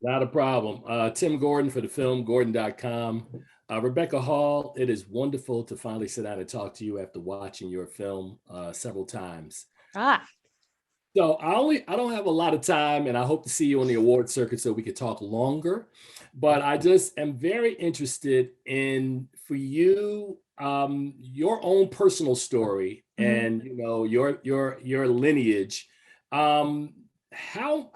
Not a problem. Tim Gordon for the film, Gordon.com. Rebecca Hall, it is wonderful to finally sit down and talk to you after watching your film several times. Ah, So I don't have a lot of time, and I hope to see you on the award circuit so we could talk longer. But I just am very interested in for you your own personal story mhm. and your lineage. Um, how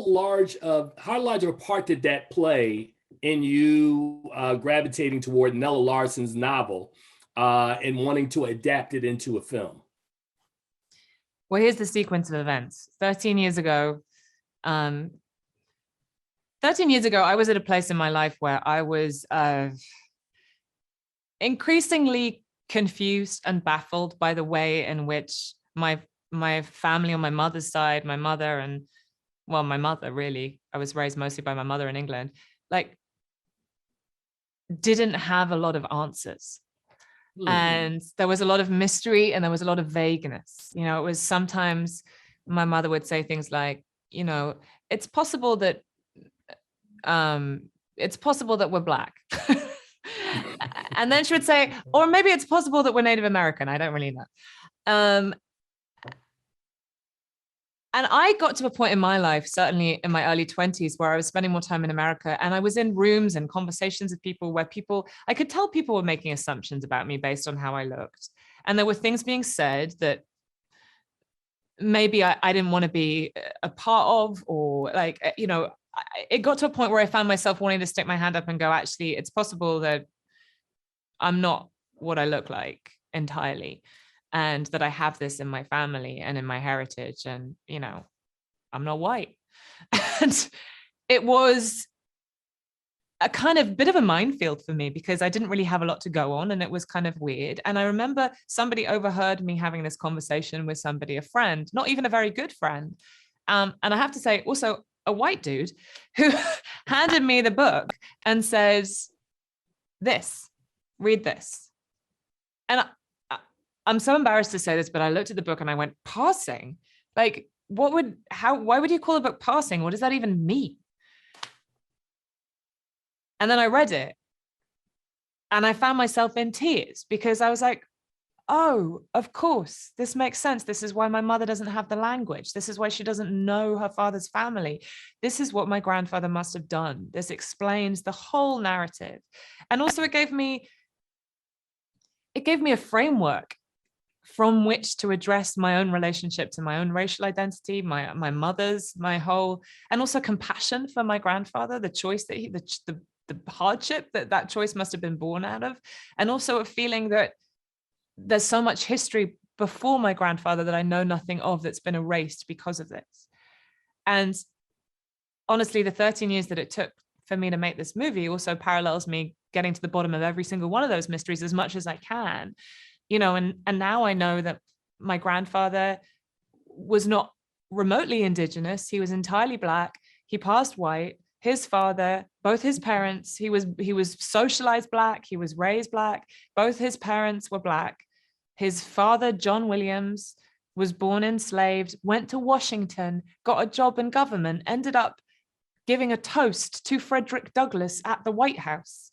large of a part did that play in you gravitating toward Nella Larson's novel and wanting to adapt it into a film? Well, here's the sequence of events. Um, 13 years ago, I was at a place in my life where I was increasingly confused and baffled by the way in which my family on my mother's side, my mother and well, my mother really, I was raised mostly by my mother in England, like didn't have a lot of answers. Hmm. And there was a lot of mystery and there was a lot of vagueness. It was sometimes my mother would say things like, it's possible that it's possible that we're black. And then she would say, or maybe it's possible that we're Native American. I don't really know. Um, and I got to a point in my life, certainly in my early 20s, where I was spending more time in America. And I was in rooms and conversations with people where I could tell people were making assumptions about me based on how I looked. And there were things being said that maybe I didn't want to be a part of, or like, it got to a point where I found myself wanting to stick my hand up and go, actually, it's possible that I'm not what I look like entirely, and that I have this in my family and in my heritage, and I'm not white. And it was a kind of bit of a minefield for me because I didn't really have a lot to go on, and it was kind of weird. And I remember somebody overheard me having this conversation with somebody, a friend, not even a very good friend. And I have to say, also a white dude who handed me the book and says, read this. And I'm so embarrassed to say this, but I looked at the book and I went, passing? Like, why would you call a book passing? What does that even mean? And then I read it and I found myself in tears because I was like, oh, of course, this makes sense. This is why my mother doesn't have the language. This is why she doesn't know her father's family. This is what my grandfather must have done. This explains the whole narrative. And also it gave me a framework from which to address my own relationship to my own racial identity, my mother's, my whole, and also compassion for my grandfather, the choice that the hardship that choice must have been born out of, and also a feeling that there's so much history before my grandfather that I know nothing of, that's been erased because of this. And honestly, the 13 years that it took for me to make this movie also parallels me getting to the bottom of every single one of those mysteries as much as I can. And now I know that my grandfather was not remotely indigenous. He was entirely black. He passed white. His father, both his parents, he was socialized black. He was raised black. Both his parents were black. His father, John Williams, was born enslaved, went to Washington, got a job in government, ended up giving a toast to Frederick Douglass at the White House.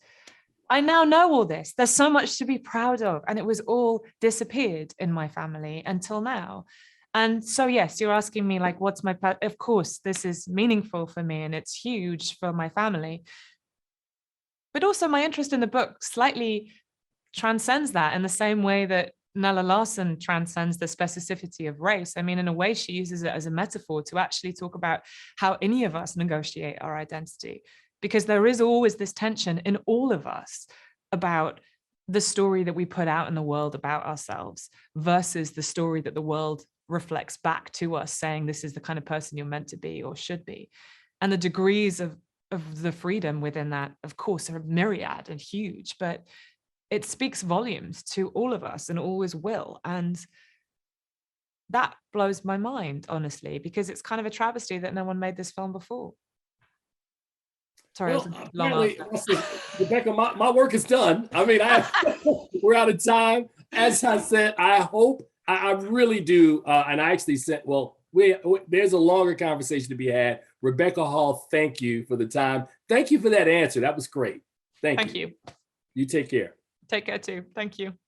I now know all this. There's so much to be proud of. And it was all disappeared in my family until now. And so, yes, you're asking me, like, what's my, of course, this is meaningful for me and it's huge for my family. But also my interest in the book slightly transcends that in the same way that Nella Larson transcends the specificity of race. I mean, in a way, she uses it as a metaphor to actually talk about how any of us negotiate our identity, because there is always this tension in all of us about the story that we put out in the world about ourselves versus the story that the world reflects back to us, saying this is the kind of person you're meant to be or should be. And the degrees of the freedom within that, of course, are myriad and huge, but it speaks volumes to all of us and always will. And that blows my mind, honestly, because it's kind of a travesty that no one made this film before. Sorry, Well, it was a long apparently, answer. Rebecca, my work is done. I mean, we're out of time. As I said, I hope, I really do. And I actually sent, well, there's a longer conversation to be had. Rebecca Hall, thank you for the time. Thank you for that answer. That was great. Thank Thank you. you. You take care. Take care too. Thank you.